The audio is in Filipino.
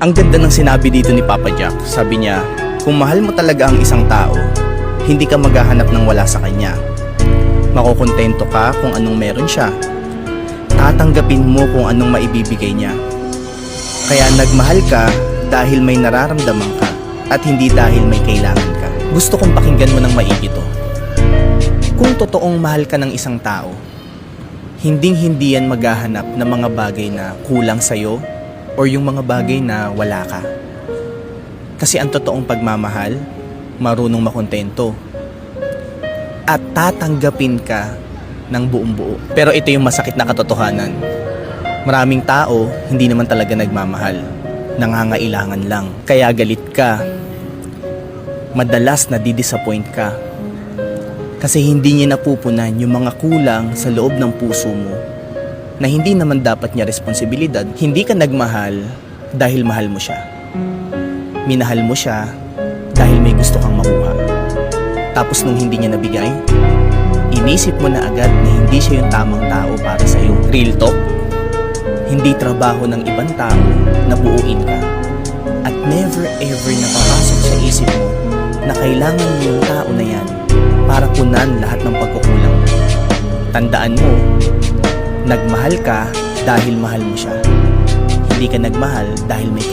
Ang ganda ng sinabi dito ni Papa Jack. Sabi niya, kung mahal mo talaga ang isang tao, hindi ka maghahanap ng wala sa kanya. Makukontento ka kung anong meron siya. Tatanggapin mo kung anong maibibigay niya. Kaya nagmahal ka dahil may nararamdaman ka at hindi dahil may kailangan ka. Gusto kong pakinggan mo ng maigi to. Kung totoong mahal ka ng isang tao, hinding-hindi yan maghahanap ng mga bagay na kulang sa'yo or yung mga bagay na wala ka. Kasi ang totoong pagmamahal, marunong makontento at tatanggapin ka ng buong buo. Pero ito yung masakit na katotohanan. Maraming tao hindi naman talaga nagmamahal. Nangangailangan lang. Kaya galit ka. Madalas nadidisappoint ka. Kasi hindi niya napupunan yung mga kulang sa loob ng puso mo na hindi naman dapat niya responsibilidad. Hindi ka nagmahal dahil mahal mo siya. Minahal mo siya dahil may gusto kang makuha. Tapos nung hindi niya nabigay, inisip mo na agad na hindi siya yung tamang tao para sa'yo. Real talk, hindi trabaho ng ibang tao na buuin ka. At never ever napapasok sa isip mo na kailangan mo yung tao na yan para punan lahat ng pagkukulang mo. Tandaan mo, nagmahal ka dahil mahal mo siya. Hindi ka nagmahal dahil may